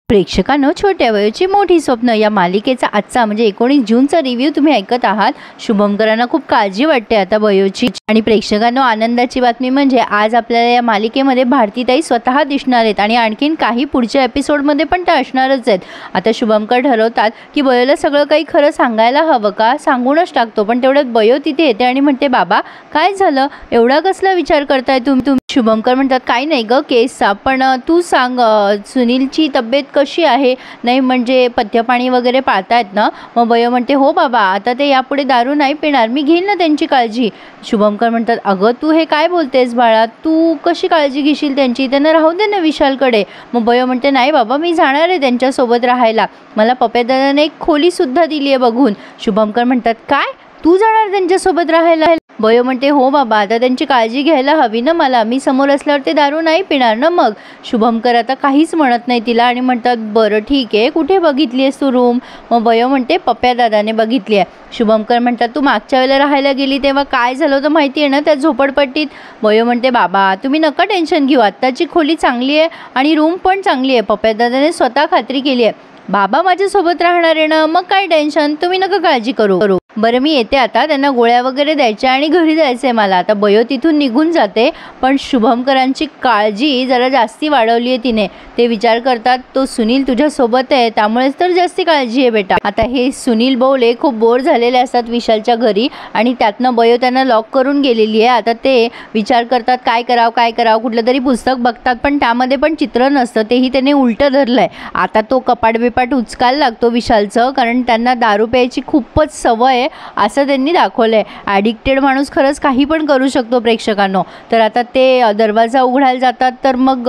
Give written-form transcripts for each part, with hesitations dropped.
प्रेक्षकांनो, छोट्या वयाची मोठी स्वप्न या मालिकेचा आजचा म्हणजे 19 जूनचा रिव्ह्यू तुम्ही ऐकत आहात। शुभंकरांना खूप काळजी वाटते आता बयोची। आणि प्रेक्षकांनो, आनंदाची बातमी म्हणजे आज आपल्याला या मालिकेमध्ये भारतीताई स्वतः दिसणार आहेत आणि आणखीन काही पुढच्या एपिसोडमध्ये पण त्या असणारच आहेत। आता शुभंकर ठरवतात की बयोला सगळं काही खरं सांगायला हवं का, सांगूनच टाकतो। पण तेवढ्यात बयो तिथे येते आणि म्हणते, बाबा काय झालं, एवढा कसला विचार करताय तुम्ही? शुभंकर म्हणतात, काही नाही ग केसचा, पण तू सांग सुनीलची तब्येत कशी आहे? नाही म्हणजे पथ्यपाणी वगैरे पाळतायत ना? मग बयो म्हणते, हो बाबा, आता ते यापुढे दारू नाही पिणार, मी घेईन ना त्यांची काळजी। शुभंकर म्हणतात, अगं तू हे काय बोलतेस बाळा, तू कशी काळजी घेशील त्यांची? त्यांना राहू दे ना विशालकडे। मग बयो म्हणते, नाही बाबा, मी जाणार आहे त्यांच्यासोबत राहायला, मला पप्यादादाने एक खोलीसुद्धा दिली आहे बघून। शुभंकर म्हणतात, काय तू जाणार त्यांच्यासोबत राहायला? बयो म्हणते, हो बाबा, आता त्यांची काळजी घ्यायला हवी ना मला, मी समोर असल्यावर ते दारू नाही पिणार ना मग। शुभंकर आता काहीच म्हणत नाही तिला आणि म्हणतात, बरं ठीक आहे, कुठे बघितली आहेस तू रूम? मग बयो म्हणते, पप्यादादाने बघितली आहे। शुभंकर म्हणतात, तू मागच्या वेळेला राहायला गेली तेव्हा काय झालं होतं माहिती आहे ना त्या झोपडपट्टीत? बयो म्हणते, बाबा तुम्ही नका टेन्शन घेऊ, आत्ताची खोली चांगली आहे आणि रूम पण चांगली आहे, पप्यादादाने स्वतः खात्री केली आहे। बाबा माझ्यासोबत राहणार आहे ना, मग काय टेन्शन, तुम्ही नका काळजी करू। बरं मी येते आता, त्यांना गोळ्या वगैरे द्यायच्या आणि घरी जायचं आहे मला। आता बयो तिथून निघून जाते, पण शुभंकरांची काळजी जरा जास्ती वाढवली आहे तिने। ते विचार करतात, तो सुनील तुझ्यासोबत आहे त्यामुळेच तर जास्ती काळजी आहे बेटा। आता हे सुनील बोले खूप बोर झालेले असतात विशालच्या घरी आणि त्यातनं बयो त्यांना लॉक करून गेलेली आहे। आता ते विचार करतात काय करावं, कुठलं तरी पुस्तक बघतात, पण त्यामध्ये पण चित्र नसतं, तेही त्याने उलटं धरलं आहे। आता तो कपाट बिपाट उचकायला लागतो विशालचं, कारण त्यांना दारू प्यायची खूपच सवय असं त्यांनी दाखवलंय। ॲडिक्टेड माणूस खरंच काही पण करू शकतो प्रेक्षकांनो। तर आता ते दरवाजा उघडायला जातात, तर मग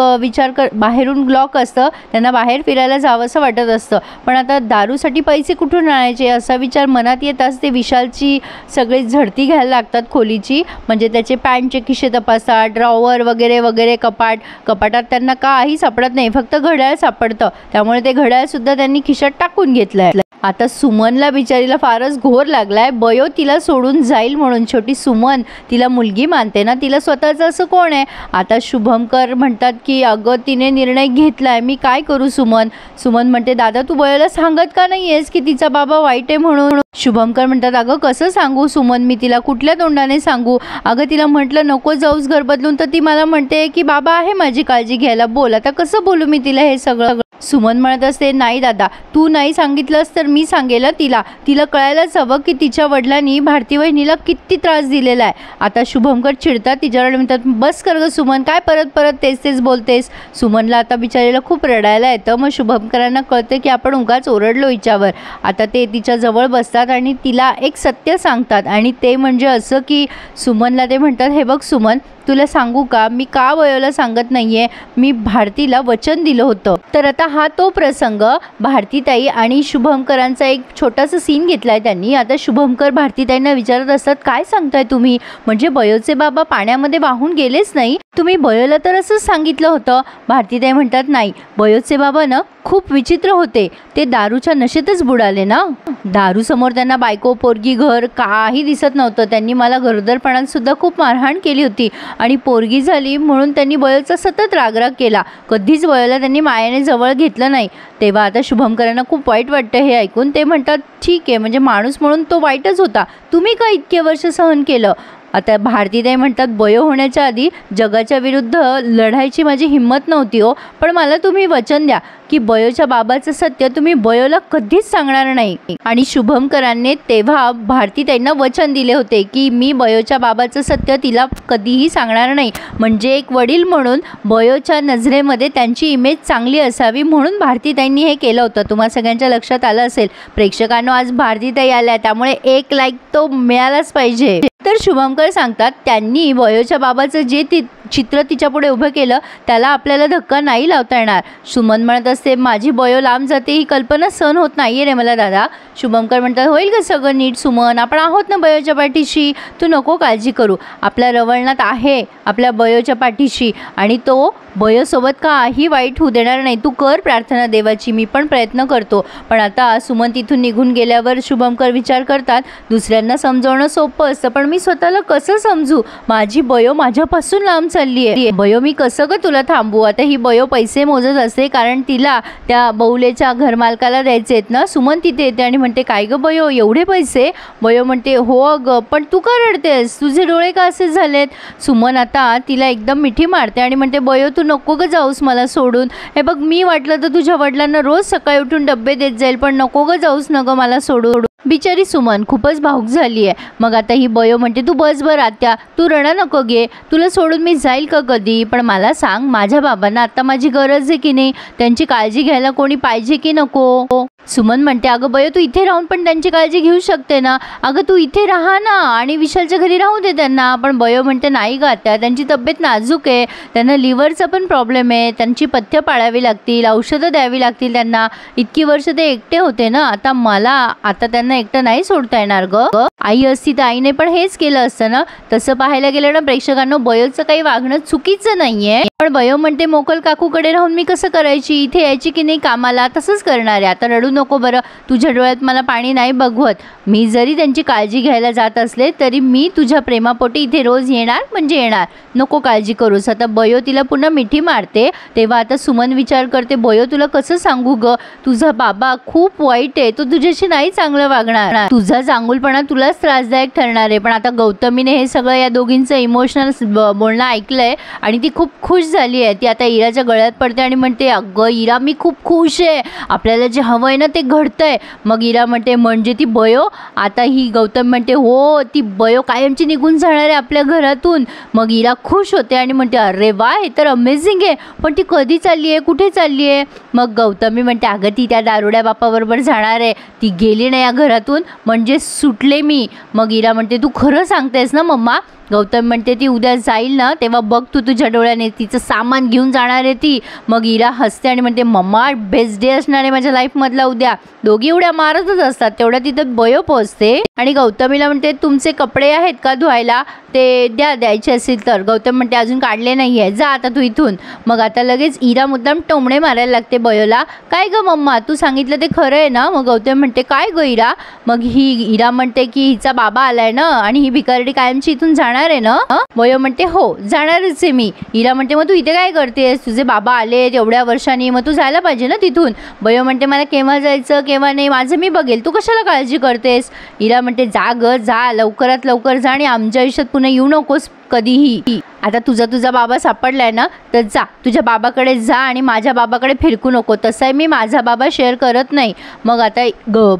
बाहेरून लॉक असतं, त्यांना बाहेर फिरायला जावंसं वाटत असतं, पण आता दारूसाठी पैसे कुठून आणायचे असा विचार मनात येताच ते विशालची सगळी झडती घ्यायला लागतात खोलीची। म्हणजे त्याचे पॅन्टचे खिशे तपासतात, ड्रॉवर वगैरे वगैरे, कपाटात त्यांना काही सापडत नाही, फक्त घड्याळ सापडतं, त्यामुळे ते घड्याळसुद्धा त्यांनी खिशात टाकून घेतलंय। आता सुमनला बिचारीला फारच घोर लागलाय, बयो तिला सोडून जाईल म्हणून। छोटी सुमन तिला मुलगी मानते ना, तिला स्वतःचं असं कोण आहे? आता शुभंकर म्हणतात की अगं तिने निर्णय घेतलाय, मी काय करू सुमन? सुमन म्हणते, दादा तू बयोला सांगत का नाही आहेस की तिचा बाबा वाईट आहे म्हणून? शुभंकर म्हणतात, अगं कसं सांगू सुमन मी तिला, कुठल्या तोंडाने सांगू? अगं तिला म्हटलं नको जाऊस घर बदलून, तर ती मला म्हणते की बाबा आहे माझी काळजी घ्यायला, बोल आता कसं बोलू मी तिला हे सगळं? सुमन म्हणत असते, नाही दादा तू नाही सांगितलंस तर मी सांगेल तिला कळायलाच हवं की तिच्या वडिलांनी भारती वहिनीला किती त्रास दिलेला आहे। आता शुभंकर चिडतात तिच्यावर, म्हणतात, बस कर ग सुमन, काय परत तेच बोलतेस? सुमनला आता बिचारीला खूप रडायला येतं। मग शुभंकरांना कळतं की आपण उगाच ओरडलो हिच्यावर। आता ते तिच्या जवळ बसतात आणि तिला एक सत्य सांगतात, आणि ते म्हणजे असं की सुमनला ते म्हणतात, हे बघ सुमन, तुला सांगू का मी का बयोला सांगत नाहीये? मी भारतीला वचन दिलं होतं। तर आता हा तो प्रसंग, भारतीताई आणि शुभंकरांचा एक छोटासा सीन घेतलाय त्यांनी। आता शुभंकर भारतीताईंना विचारत असतात, काय सांगताय तुम्ही? म्हणजे बयोचे बाबा पाण्यामध्ये वाहून गेलेच नाही? तुम्ही बयोला तर असंच सांगितलं होतं। भारतीताई म्हणतात, नाही, बयोचे बाबा ना खूप विचित्र होते, ते दारूच्या नशेतच बुडाले ना। दारू समोर त्यांना बायको पोरगी घर काही दिसत नव्हतं, त्यांनी मला गरोदरपणात सुद्धा खूप मारहाण केली होती आणि पोरगी झाली म्हणून त्यांनी बयोचा सतत रागराग केला, कधीच बयोला त्यांनी मायाने जवळ घेतलं नाही। तेव्हा आता शुभंकरांना खूप वाईट वाटतं हे ऐकून। ते म्हणतात, ठीक आहे, म्हणजे माणूस म्हणून तो वाईटच होता, तुम्ही का इतके वर्ष सहन केलं? आता भारतीताई म्हणतात, बयो होण्याच्या आधी जगाच्या विरुद्ध लढायची माझी हिंमत नव्हती हो, पण मला तुम्ही वचन द्या की बयोच्या बाबाचं सत्य तुम्ही बयोला कधीच सांगणार नाही। आणि शुभंकरांनी तेव्हा भारतीताईंना वचन दिले होते की मी बयोच्या बाबाचं सत्य तिला कधीही सांगणार नाही, म्हणजे एक वडील म्हणून बयोच्या नजरेमध्ये त्यांची इमेज चांगली असावी म्हणून भारतीताईंनी हे केलं होतं। तुम्हा सगळ्यांच्या लक्षात आलं असेल। प्रेक्षकांनो, आज भारतीताई आल्या त्यामुळे एक लाईक तो मिळालाच पाहिजे। तर शुभंकर सांगतात, त्यांनी बयोच्या बाबाचं जे चित्र तिच्यापुढे उभं केलं त्याला आपल्याला धक्का नाही लावता येणार। सुमन म्हणत असते, माझी बयो लांब जाते ही कल्पना सहन होत नाहीये रे मला दादा। शुभंकर म्हणतात, होईल का सगळं नीट सुमन, आपण आहोत ना बयोच्या पाठीशी, तू नको काळजी करू, आपल्या रवळनाथ आहे आपल्या बयोच्या पाठीशी आणि तो बयोसोबत काही वाईट होऊ देणार नाही, तू कर प्रार्थना देवाची, मी पण प्रयत्न करतो। पण आता सुमन तिथून निघून गेल्यावर शुभंकर विचार करतात, दुसऱ्यांना समजावणं सोपं असतं, पण मी स्वतःला कसं समजू? माझी बयो माझ्यापासून लांब चालली. बयो मी कसं ग तुला थांबू. आता ही बयो पैसे मोजत असते कारण तिला त्या बौलेच्या घरमालकाला द्यायचे आहेत ना. सुमन तिथे येते आणि म्हणते काय ग बयो एवढे पैसे. बयो म्हणते हो अगं पण तू का रडतेस, तुझे डोळे का असे झालेत. सुमन आता तिला एकदम मिठी मारते आणि म्हणते बयो तू नको ग जाऊस मला सोडून. हे बघ मी वाटलं तर तुझ्या वडिलांना रोज सकाळी उठून डब्बे देत जाईल पण नको ग जाऊस न ग मला सोडून. बिचारी सुमन खूपच भावूक झाली आहे. मग आता ही बयो म्हणते तू बस बर आत्या, तू रडा नको गे, तुला सोडून मी जाईल का कधी. पण मला सांग माझ्या बाबांना आता माझी गरज आहे की नाही, त्यांची काळजी घ्यायला कोणी पाहिजे की नको. सुमन म्हणते अगं बयो तू इथे राहून पण त्यांची काळजी घेऊ शकते ना. अगं तू इथे राहा ना आणि विशालच्या घरी राहू दे त्यांना. पण बयो म्हणते नाही ग आत्या, त्यांची तब्येत नाजूक आहे, त्यांना लिव्हरचा पण प्रॉब्लेम आहे, त्यांची पथ्य पाळावी लागतील, औषधं द्यावी लागतील त्यांना. इतकी वर्ष ते एकटे होते ना, आता त्यांना एकटं नाही सोडता येणार ग. आई असती तर आईने पण हेच केलं असतं ना. तसं पाहायला गेलं ना प्रेक्षकांना बयोचं काही वागणं चुकीचं नाहीये. पण बयो म्हणते मोकल काकूकडे राहून मी कसं करायची, इथे यायची की नाही कामाला, तसंच करणार आहे. आता रडू नको बरं, तुझ्या डोळ्यात मला पाणी नाही बघवत. मी जरी त्यांची काळजी घ्यायला जात असले तरी मी तुझ्या प्रेमापोटी इथे रोज येणार म्हणजे येणार, नको काळजी करूस. आता बयो तिला पुन्हा मिठी मारते. तेव्हा आता सुमन विचार करते बयो तुला कसं सांगू ग, तुझा बाबा खूप वाईट आहे, तो तुझ्याशी नाही चांगलं वागणार, तुझा चांगुलपणा तुलाच त्रासदायक ठरणार आहे. पण आता गौतमीने हे सगळं या दोघींचं इमोशनल बोलणं ऐकलंय आणि ती खूप खुश झाली आहे. ती आता इराच्या गळ्यात पडते आणि म्हणते अगं इरा मी खूप खुश आहे, आपल्याला जे हवं आहे ना ते घडतंय. मग इरा म्हणते म्हणजे ती बयो. आता ही गौतम म्हणते हो ती बयो कायमची निघून जाणार आहे आपल्या घरातून. मग इरा खुश होते आणि म्हणते अरे वा हे तर अमेझिंग आहे, पण ती कधी चालली आहे, कुठे चालली आहे. मग गौतमी म्हणते अगं ती त्या दारुड्या बापाबरोबर जाणार आहे, ती गेली नाही या घरातून म्हणजे सुटले मी. मग इरा म्हणते तू खरं सांगतेस ना मम्मा. गौतम म्हणते ती उद्या जाईल ना तेव्हा बघ तू तुझ्या डोळ्याने तिचं सामान घेऊन जाणार आहे ती. मग इरा हसते आणि म्हणते मम्मा बेस्ट डे असणार आहे माझ्या लाईफमधला उद्या. दोघी उड्या मारतच असतात तेवढ्या तिथं बयो पोचते आणि गौतमीला म्हणते तुमचे कपडे आहेत का धुवायला, ते द्यायचे असतील तर. गौतम म्हणते अजून काढले नाही आहे, जा आता तू इथून. मग आता लगेच इरा मुद्दाम टोमणे मारायला लागते बयोला. काय ग मम्मा तू सांगितलं ते खरं आहे ना. मग गौतम म्हणते काय ग इरा. मग ही इरा म्हणते की हिचा बाबा आलाय ना आणि ही भिकारडी कायमची इथून जाणार आहे ना. बयो म्हणते हो जाणारच आहे मी. इरा म्हणते मग तू इथे काय करतेस, तुझे बाबा आले एवढ्या वर्षांनी, मग तू जायला पाहिजे ना तिथून. बयो म्हणते मला केव्हा जायचं केव्हा नाही माझं मी बघेल, तू कशाला काळजी करतेस. इरा म्हणते जा ग जा, लवकरात लवकर जा आणि आमच्या आयुष्यात पुन्हा येऊ नकोस कधीही. आता तुझा बाबा सापडलाय ना तर जा तुझ्या बाबाकडे जा आणि माझ्या बाबाकडे फिरकू नको, तसं आहे मी माझा बाबा शेअर करत नाही. मग आता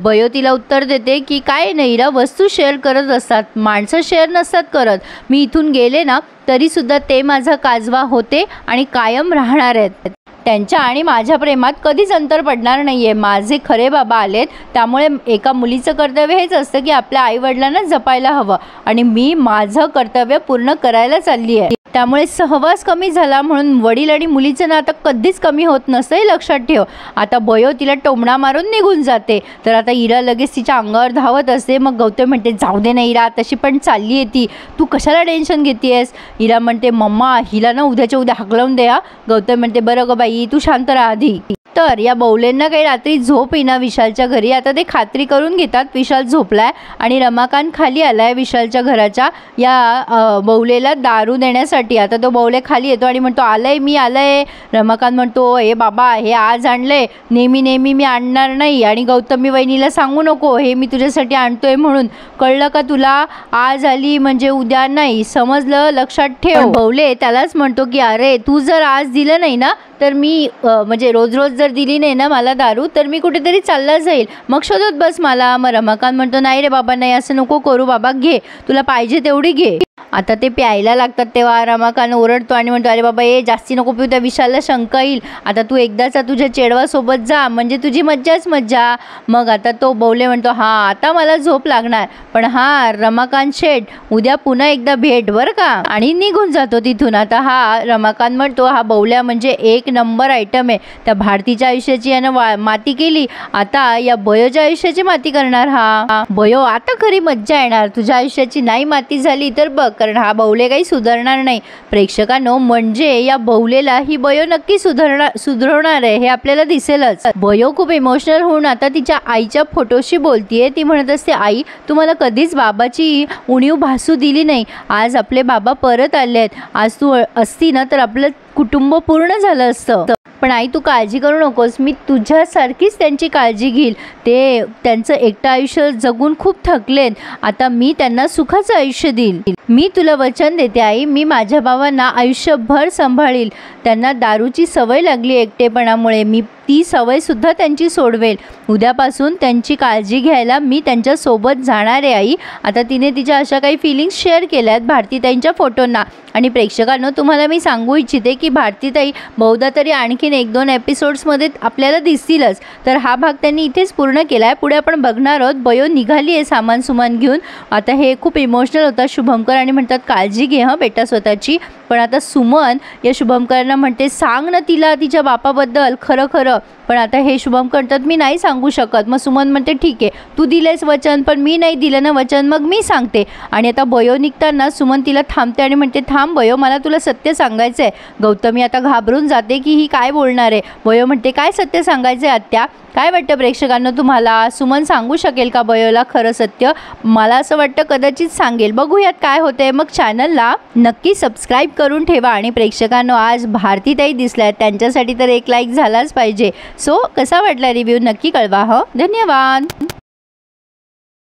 बयो तिला उत्तर देते की काय नाही इरा, वस्तू शेअर करत असतात, माणसं शेअर नसतात करत. मी इथून गेले ना तरीसुद्धा ते माझा काजवा होते आणि कायम राहणार आहेत. त्यांच्या आणि माझ्या प्रेमात कधीच अंतर पडणार नाही आहे. माझे खरे बाबा आलेत त्यामुळे एका मुलीचं कर्तव्य हेच असतं की आपल्या आईवडिलांना जपायला हवं आणि मी माझं कर्तव्य पूर्ण करायला चालली आहे. त्यामुळे सहवास कमी झाला म्हणून वडील आणि मुलीचं नातं कधीच कमी होत नसतं हे लक्षात ठेव. आता बयो तिला टोमणा मारून निघून जाते तर आता इरा लगेच तिच्या अंगावर धावत असते. मग गौतम म्हणते जाऊ दे ना इरा, तशी पण चालली आहे ती, तू कशाला टेन्शन घेतेस. इरा म्हणते मम्मा हिला ना उद्याच्या उद्या हाकलवून द्या. गौतम म्हणते बरं ग बाई तू शांत राहा आधी. तर या बौलेंना काही रात्री झोप येईना विशालच्या घरी. आता ते खात्री करून घेतात विशाल झोपलाय आणि रमाकांत खाली आलाय विशालच्या घराच्या या बौलेला दारू देण्यासाठी. आता तो बौले खाली येतो आणि म्हणतो आलंय मी आलंय. रमाकांत म्हणतो हे बाबा हे आज आणलंय, नेहमी मी आणणार नाही आणि गौतमी वहिनीला सांगू नको हे मी तुझ्यासाठी आणतोय म्हणून, कळलं का तुला. आज आली म्हणजे उद्या नाही, समजलं, लक्षात ठेव. बौले त्यालाच म्हणतो की अरे तू जर आज दिलं नाही ना तर मी म्हणजे रोज जर दिली नाही ना मला दारू तर मी कुठेतरी चालला जाईल, मग शोधत बस मला. मग रमाकांत म्हणतो नाही रे बाबा नाही असं नको करू बाबा, घे तुला पाहिजे तेवढी घे. आता ते प्यायला लागतात तेव्हा रमाकांत ओरडतो आणि म्हणतो अरे बाबा ए जास्ती नको पिऊ, त्या विशालला शंका येईल. आता तू एकदाचा तुझ्या चेडवासोबत जा म्हणजे तुझी मज्जाच मज्जा. मग आता तो बौले म्हणतो हां आता मला झोप लागणार पण हां रमाकांत शेठ उद्या पुन्हा एकदा भेट बरं का, आणि निघून जातो तिथून. आता हा रमाकांत म्हणतो हा बौल्या म्हणजे एक नंबर आयटम आहे, त्या भारतीच्या आयुष्याची यानं माती केली, आता या बयोच्या आयुष्याची माती करणार हा. बयो आता खरी मज्जा येणार, तुझ्या आयुष्याची नाही माती झाली तर बघ बघ, कारण हा बवले काही सुधारणार नाही. प्रेक्षकांनो, म्हणजे या बवलेला ही बयो नक्की सुधारणार आहे हे आपल्याला दिसेलच. बयो खूप इमोशनल होऊन आता तिच्या आईच्या फोटोशी बोलतीये. ती म्हणत असते, आई तुम्हाला कधीच बाबाची उणीव भासू दिली नाही. आज आपले बाबा परत आले आहेत. आज तू असती ना तर आपलं कुटुंब पूर्ण झालं असतं. पण आई तू काळजी करू नकोस, मी तुझ्यासारखीच त्यांची काळजी घेईल. ते त्यांचं एकटं आयुष्य जगून खूप थकलेत. आता मी त्यांना सुखाचं आयुष्य देईल. मी तुला वचन देते आई, मी माझ्या बाबांना आयुष्यभर सांभाळील. त्यांना दारूची सवय लागली एकटेपणामुळे, मी ती सवयसुद्धा त्यांची सोडवेल. उद्यापासून त्यांची काळजी घ्यायला मी त्यांच्यासोबत जाणार आहे आई. आता तिने तिच्या अशा काही फिलिंग्स शेअर केल्या आहेत भारतीताईंच्या फोटोंना. आणि प्रेक्षकांनो, तुम्हाला मी सांगू इच्छिते की भारतीताई बहुधा तरी आणखीन 1-2 एपिसोड्समध्ये आपल्याला दिसतीलच. तर हा भाग त्यांनी इथेच पूर्ण केला आहे. पुढे आपण बघणार आहोत. बयो निघाली आहे सामान सुमान घेऊन. आता हे खूप इमोशनल होतात शुभंकर आणि म्हणतात काळजी घे हं बेटा स्वतःची. पण आता सुमन या शुभंकरांना म्हणते सांग ना तिला तिच्या बापाबद्दल खरं खरं. पण आता हे शुभंकर म्हणतात मी नाही सांगू शकत. मग सुमन म्हणते ठीक आहे, तू दिलेस वचन पण मी नाही दिलं ना वचन, मग मी सांगते. आणि आता बयो निघताना सुमन तिला थांबते आणि म्हणते थांब बयो, मला तुला सत्य सांगायचं आहे. गौतमी आता घाबरून जाते की ही काय बोलणार आहे. बयो म्हणते काय सत्य सांगायचं आहे आत्या. काय वाटतं प्रेक्षकांना तुम्हाला, सुमन सांगू शकेल का बयोला खरं सत्य? मला असं वाटतं कदाचित सांगेल. बघूयात काय होतंय. मग चॅनलला नक्की सबस्क्राईब करून ठेवा. आणि प्रेक्षकांनो, आज भारतीताई दिसल्यात, त्यांच्यासाठी तर एक लाईक झालाच पाहिजे. सो कसा वाटला रिव्ह्यू नक्की कळवा. धन्यवाद.